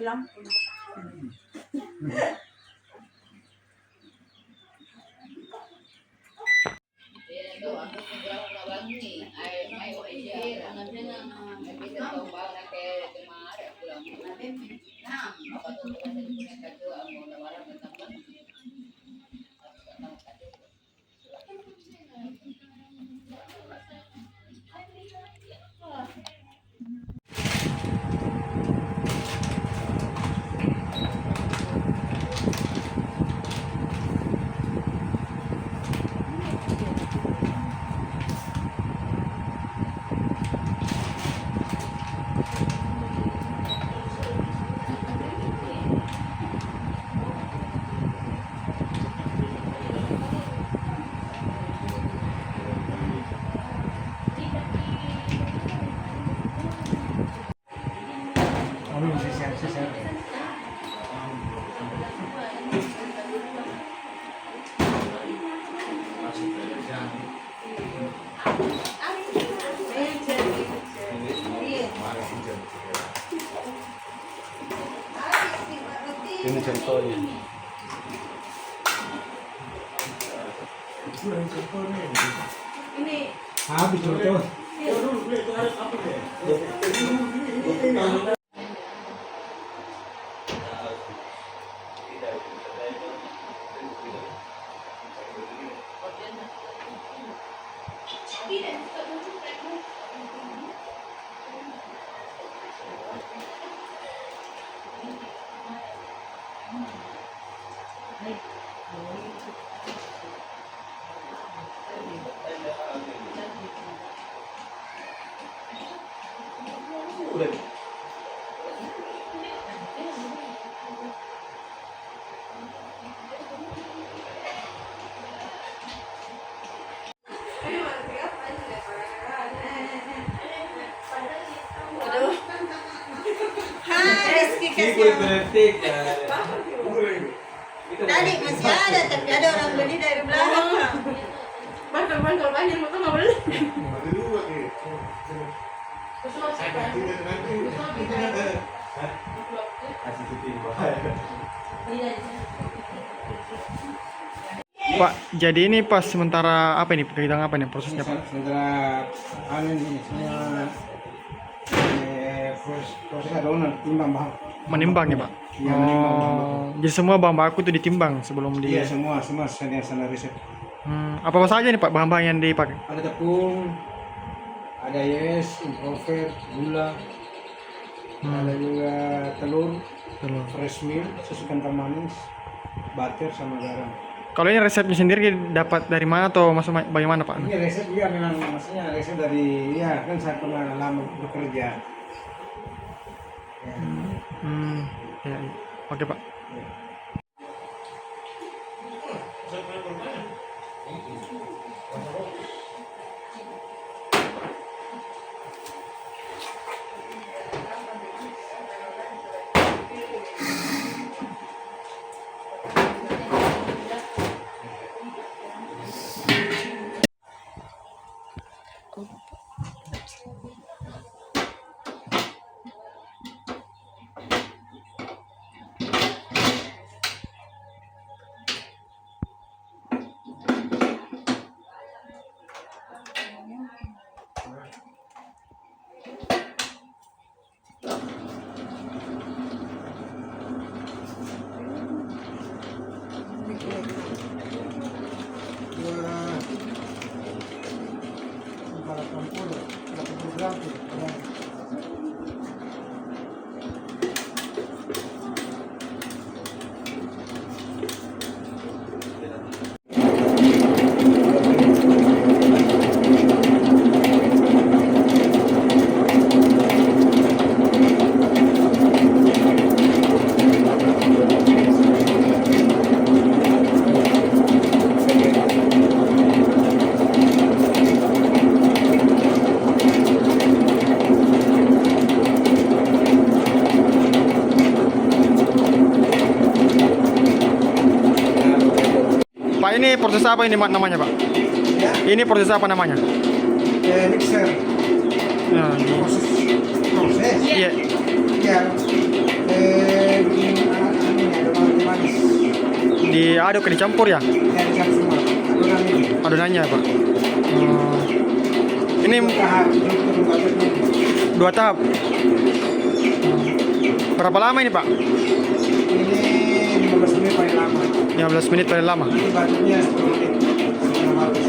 lampu. Ini contohnya. Ini Habis contoh. tadi masih ada, tapi ada orang beli dari belakang. Bantul banyak motor nggak beli. Pak, jadi ini pas sementara apa ini? Pegang apa nih prosesnya Pak? Sementara ini semua proses adonan timbang bahan. Menimbang ya Pak? Iya, menimbang bahan baku. Jadi semua bahan baku itu ditimbang sebelum di. Iya, semua sana riset. Apa saja nih Pak bahan-bahan yang dipakai? Ada tepung, ada yes, improver, gula, ada juga telur, fresh milk, susu kental manis, butter sama garam. Kalau ini resepnya sendiri dapat dari mana atau maksudnya bagaimana Pak? Ini resep juga memang maksudnya resep dari ya kan saya pernah lama bekerja. Ya. Ya. Oke Pak. Pak, ini proses apa ini namanya Pak? Ya. Ini proses apa namanya? Mixer. Ya, Proses. iya. Ya. manis. Diaduk, dicampur ya? Ya dicampur semua. Adonan ini. Adonannya Pak. Oh. Ini Tahap struktur baternya. 2 tahap. Berapa lama ini Pak? Ini 15 menit paling lama. 15 menit paling lama. Nanti baternya 10 menit. Setengah habis.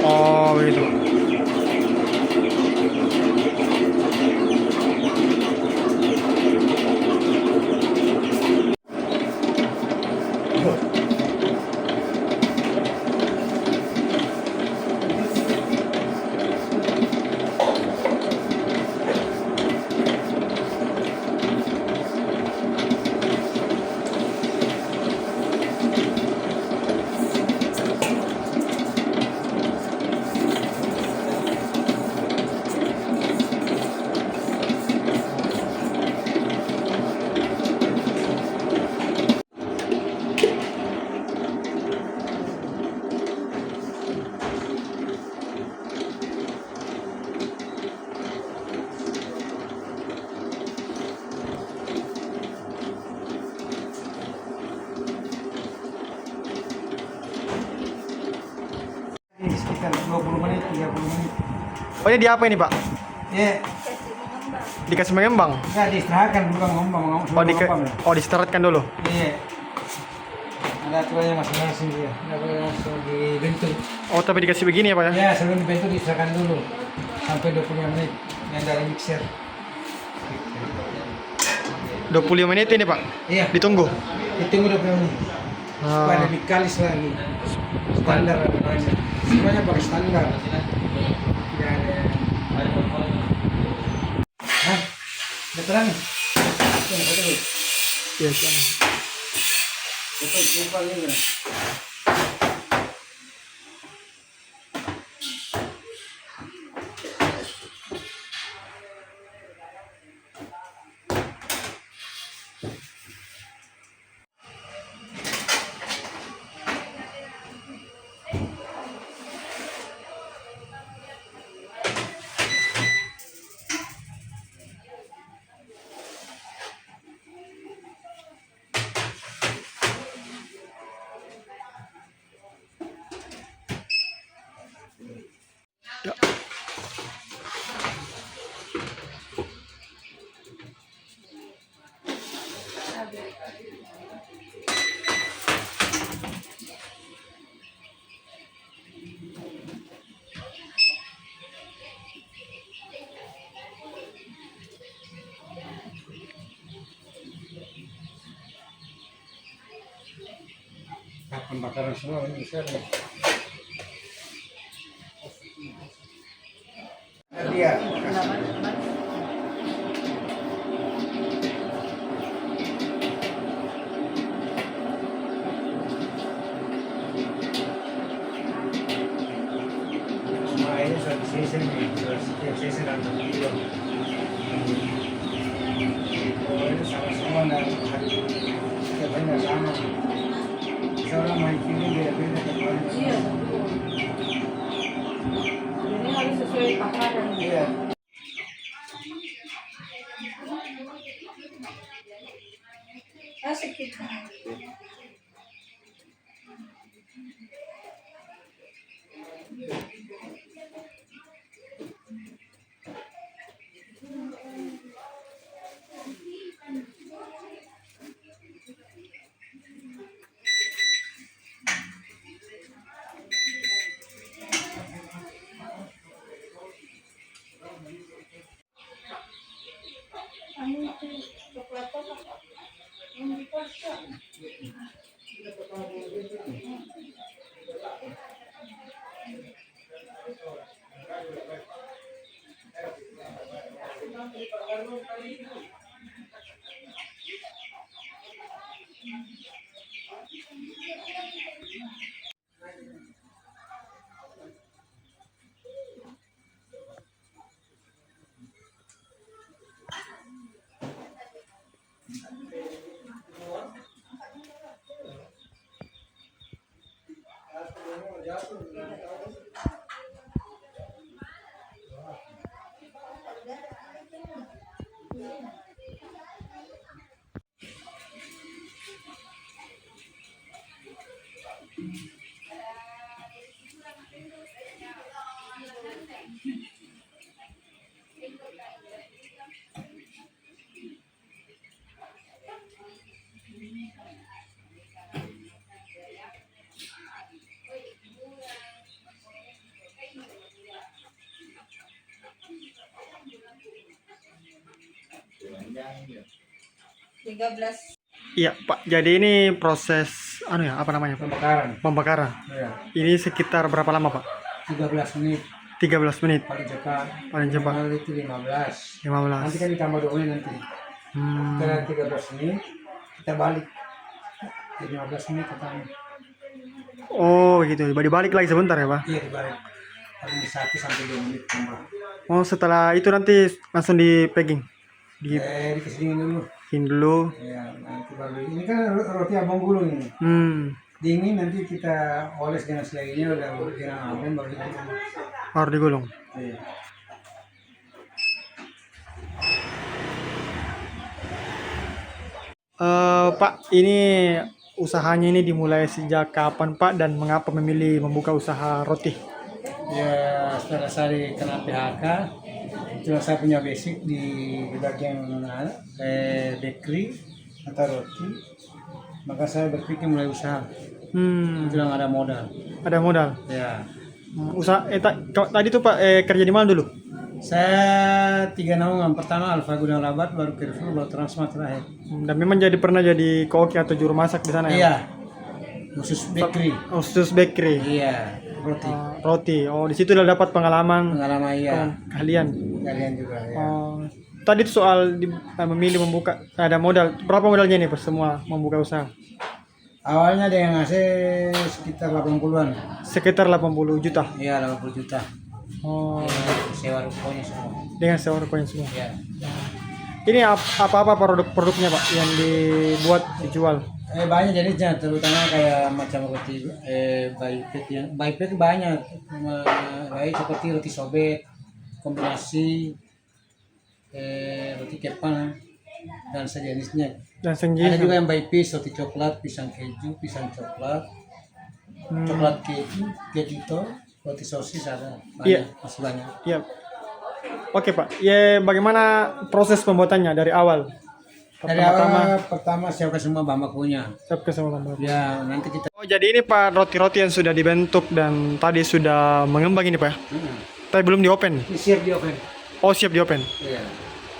Oh begitu. Ini sekitar 20 menit, 30 menit. Oh ini di apa ini Pak? Ya, Dikasih mengembang? enggak diistirahatkan bukan ngomong. Oh diistirahatkan dulu. Iya. Ada aturannya masing-masing dia. Nggak boleh langsung dibentuk. Oh tapi dikasih begini ya Pak ya? Ya, sebelum dibentuk diistirahatkan dulu sampai 25 menit yang dari mixer. 25 menit ini Pak? Iya. Ditunggu? Ditunggu 20 menit. Supaya lebih kalis lagi. Standar namanya. Semuanya pakai standar. Tidak ada. Hah? Udah terang nih? Betul. Iya, jangan. Betul, simpel ini. Ya. Pembakaran semua ini bisa. Dia. Semua ini sudah season nih, setiap season ada video. Oh ini sama-sama dan setiap hari nggak sama. Seorang main film beda-beda kan. Iya. Ini harus sesuai takaran. Iya. Asik kita. Coklat apa? Yang dipasang. 13. Iya Pak, jadi ini proses apa namanya Pak? Pembakaran. Pembakaran. Ya, Ini sekitar berapa lama Pak? 13 menit 13 menit paling cepat. paling cepat. Minimal itu 15. 15. Nanti kan ditambah 2 menit nanti. Setelah 13 menit kita balik. Di 15 menit kita Oh gitu, dibalik lagi sebentar ya Pak? iya dibalik. Paling 1 sampai 2 menit tambah. Oh setelah itu nanti langsung di packing? Dikasih dingin dulu. Dingin dulu. Ya, nanti baru ini kan roti abang gulung ini. Dingin nanti kita oles dengan selainya udah dengan abang baru digulung. Baru digulung. Iya. Pak, ini usahanya ini dimulai sejak kapan Pak dan mengapa memilih membuka usaha roti? Ya setelah saya kena PHK, itulah saya punya basic di bagian bakery atau roti. Maka saya berpikir mulai usaha. Itulah ada modal. Ada modal. Ya. Usaha tadi tuh Pak kerja di mana dulu? Saya 3 naungan. Pertama Alfa Gudang Labat, baru Carrefour, baru Transmart terakhir. Dan memang pernah jadi koki atau juru masak di sana ya? Iya. Khusus bakery. Khusus bakery. Iya. Roti. Roti. Oh, di situ udah dapat pengalaman Iya. kalian. Kalian juga ya. Tadi tuh soal memilih membuka ada modal. Berapa modalnya nih Pak semua membuka usaha? Awalnya ada yang ngasih sekitar 80-an. Sekitar 80 juta. Iya, 80 juta. Oh, Sewa rukonya semua. dengan sewa rukonya semua. Iya. Ini apa-apa produk-produknya Pak yang dibuat dijual? Banyak jenisnya, terutama kayak macam roti baipet banyak. Baik seperti roti sobek, kombinasi roti kepang dan sejenisnya. Dan Ada juga yang baipis, roti coklat, pisang keju, pisang coklat, coklat keju, keju roti sosis ada. Iya. Masih banyak. Iya. Oke Pak, ya bagaimana proses pembuatannya dari awal? Dari awal pertama siapkan semua bahan bakunya. Siapkan semua bahan baku. Ya, nanti kita. Oh, jadi ini Pak roti-roti yang sudah dibentuk dan tadi sudah mengembang ini Pak ya? Tapi belum di open. Ini siap di oven. Oh, siap di open. Iya.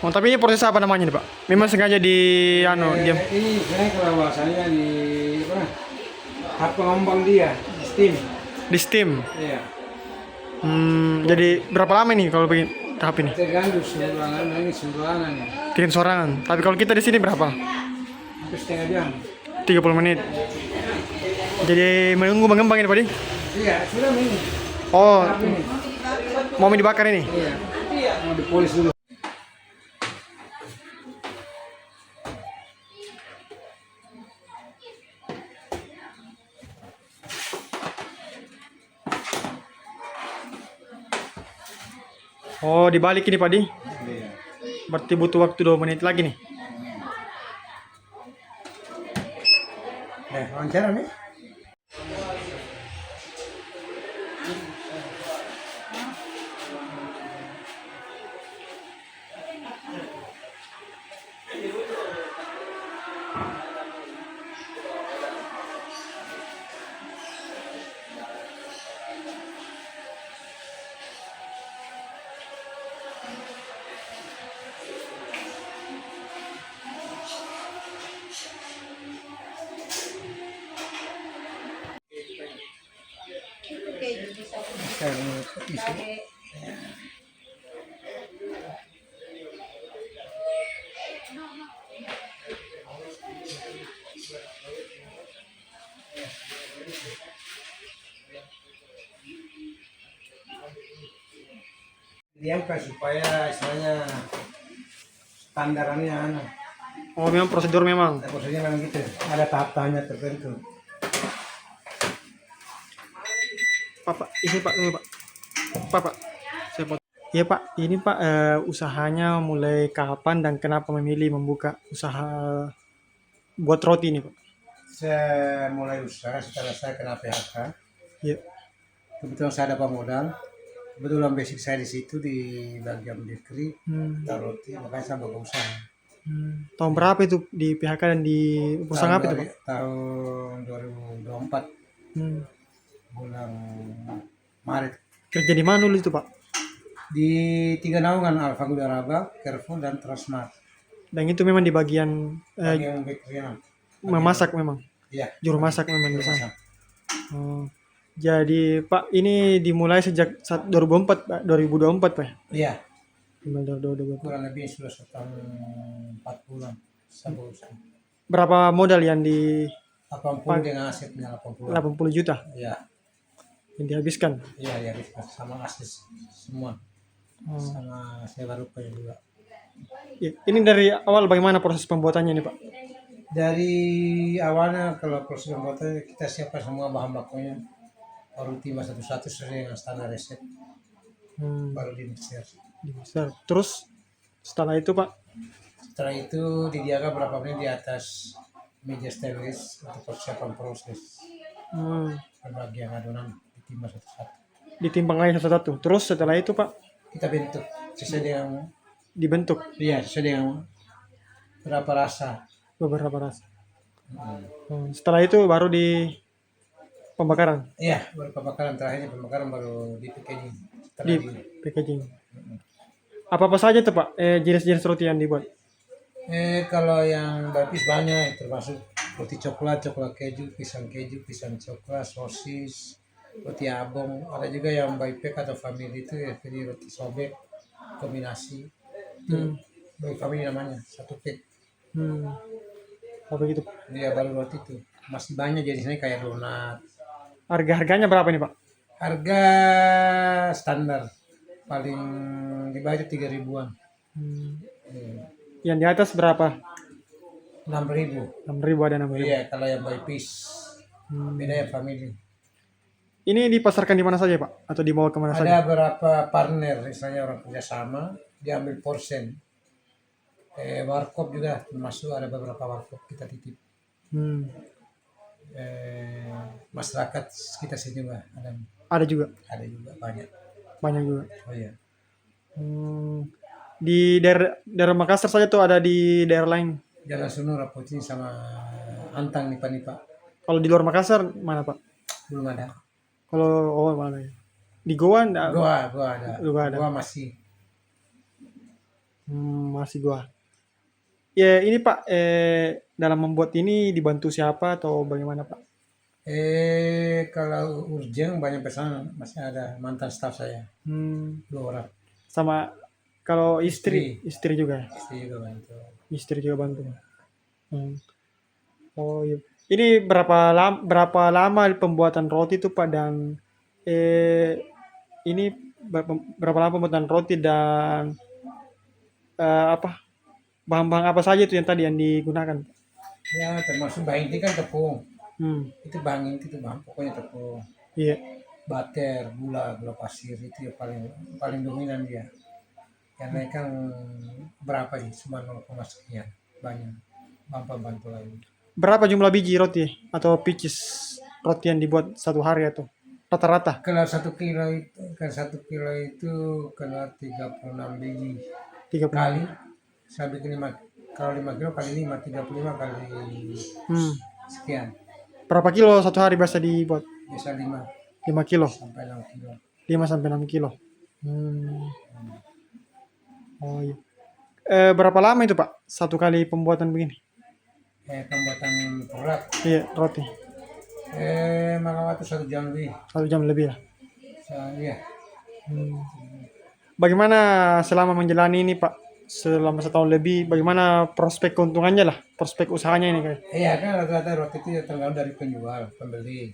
Oh, tapi ini proses apa namanya nih Pak? Memang sengaja di diam. Ini sebenarnya kalau bahasanya di tahap pengembang dia, steam. Di steam. Iya. Jadi berapa lama nih kalau begini tahap ini? Tergantung suruhangan ya. Bikin sorangan. Tapi kalau kita di sini berapa? Hampir setengah jam. 30 menit. Jadi menunggu mengembang ini Pak Di? Iya, sudah ini. Oh, Tahap ini. mau dibakar ini? Iya. Mau dipolis dulu. Oh, dibalik ini Pak Di? Iya. Berarti butuh waktu 2 menit lagi nih. Wawancara nih. Diangkat supaya istilahnya standarannya Oh, memang prosedur memang. prosesnya memang gitu, ada tahap-tahapnya tertentu. Pak, ini Pak, dulu Pak. Pak, saya potong. Iya Pak, ini Pak usahanya mulai kapan dan kenapa memilih membuka usaha buat roti ini Pak? Saya mulai usaha setelah saya kena PHK. Iya. Kebetulan saya dapat modal. Kebetulan basic saya di situ di bagian bakery, roti, makanya saya buka usaha. Tahun berapa itu di PHK dan di perusahaan apa itu Pak? Tahun 2024 Hmm. bulan Maret. Kerja di mana dulu itu Pak? Di 3 naungan Alfagul Araba, Carrefour, dan Transmart. Dan itu memang di bagian Bagian bakery. memasak memang. Iya. Juru masak memang di sana. Masak. Oh. Jadi Pak ini dimulai sejak 2004 Pak, 2024 Pak. Iya. Dimulai dari 2024. Kurang lebih sudah setahun 4 bulan. Saya berusaha. Berapa modal yang di 80 dengan asetnya 80. 80 juta Iya. yang dihabiskan? Iya, ya, sama aset semua. Sama sewa rupanya juga. Ya, ini dari awal bagaimana proses pembuatannya nih Pak? Dari awalnya kalau proses pembuatannya kita siapkan semua bahan bakunya, baru timah satu-satu sesuai dengan standar resep, baru dimixer. Besar. Terus setelah itu Pak, Setelah itu didiamkan berapa menit di atas meja stainless untuk persiapan proses pembagian adonan ditimah satu-satu. ditimbang aja satu-satu. Terus setelah itu Pak Kita bentuk sesuai dengan dibentuk sesuai dengan berapa rasa. beberapa rasa. Setelah itu baru di pembakaran, Iya, baru pembakaran terakhirnya pembakaran baru di packaging. di packaging. Apa saja tuh Pak jenis-jenis roti yang dibuat? Kalau yang bapis banyak, termasuk roti coklat, coklat keju, pisang coklat, sosis, roti abong. Ada juga yang by pack atau family itu ya, jadi roti sobek kombinasi. By family namanya, satu pack. Apa gitu? Dia baru roti itu. Masih banyak jenisnya kayak donat. Harga-harganya berapa nih Pak? Harga standar paling di bawah itu 3.000-an. Yang di atas berapa? 6.000. 6.000 ada 6.000. Iya, kalau yang by piece. Beda ya family. Ini dipasarkan di mana saja Pak? Atau dibawa kemana saja? Ada beberapa partner, misalnya orang kerjasama, dia ambil porsen. Warkop juga termasuk, ada beberapa warkop kita titip. Masyarakat kita sini juga Ada juga. ada juga banyak. Banyak juga. Oh iya. Di daerah Makassar saja tuh ada di daerah lain. Jalan Sunur, Rapotin sama Antang Nipa. Kalau di luar Makassar mana Pak? Belum ada. Kalau mana ya? Di Goa enggak? Gua ada. Gua ada. Gua masih. Masih Goa. Ya ini Pak dalam membuat ini dibantu siapa atau bagaimana Pak? Kalau urgent banyak pesanan, masih ada mantan staf saya. 2 orang. Sama kalau istri juga. Istri juga bantu. Istri juga bantu. Oh iya. Ini berapa lama pembuatan roti itu Pak, dan ini berapa lama pembuatan roti dan bahan-bahan apa saja itu yang tadi yang digunakan? Ya, termasuk bahan inti kan tepung. Itu bahan inti, itu bahan pokoknya tepung. Iya. Butter, gula pasir itu ya paling dominan dia. Yang lain kan berapa sih? Cuma 0, sekian. Banyak. Bantu lain. Berapa jumlah biji roti atau pieces roti yang dibuat satu hari atau rata-rata? Kalau 1 kilo itu kena 36 biji. 30 Kali saya bikin 5, kalau 5 kilo kali 5, 35 kali sekian. Berapa kilo satu hari biasa dibuat? Biasa 5 kilo sampai 6 kilo. 5 sampai 6 kilo. Oh iya. Berapa lama itu Pak satu kali pembuatan begini? Pembuatan berat. Iya, roti. Makan waktu 1 jam lebih. 1 jam lebih lah. Iya. Bagaimana selama menjalani ini Pak? Selama 1 tahun lebih, bagaimana prospek keuntungannya lah, prospek usahanya ini kayak? Iya kan rata-rata roti itu ya tergantung dari penjual, pembeli.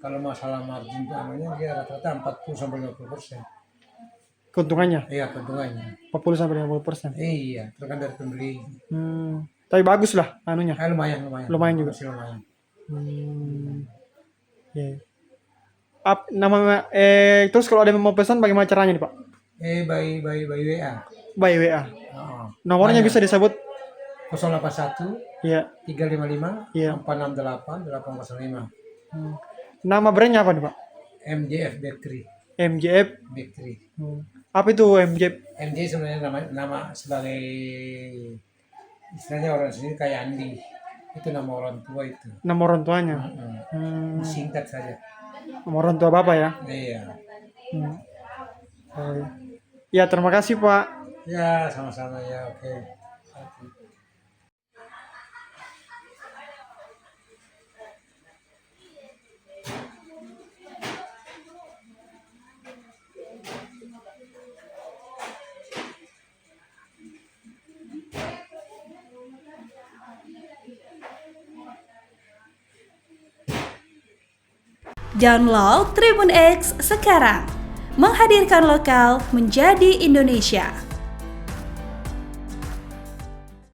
Kalau masalah margin namanya dia rata-rata 40 sampai 50%. Keuntungannya? Iya, keuntungannya. 40 sampai 50%. Iya, tergantung dari pembeli. Tapi bagus lah anunya. Lumayan. Lumayan juga. Masih lumayan. Yeah. Terus kalau ada yang mau pesan bagaimana caranya nih Pak? By WA. By WA. Oh, Nomornya bisa disebut? 081 Iya. 355 Iya. 468 805. Nama brandnya apa nih Pak? MJF Bakery. MJF. Bakery. Apa itu MJF? MJ sebenarnya nama sebagai istilahnya orang sini kayak Andi. Itu nama orang tua itu. Nama orang tuanya. Singkat saja. Nama orang tua Bapak ya? Iya. Oh, iya. Ya, terima kasih Pak. Ya, sama-sama ya. Oke. Download Tribun X sekarang, menghadirkan lokal menjadi Indonesia.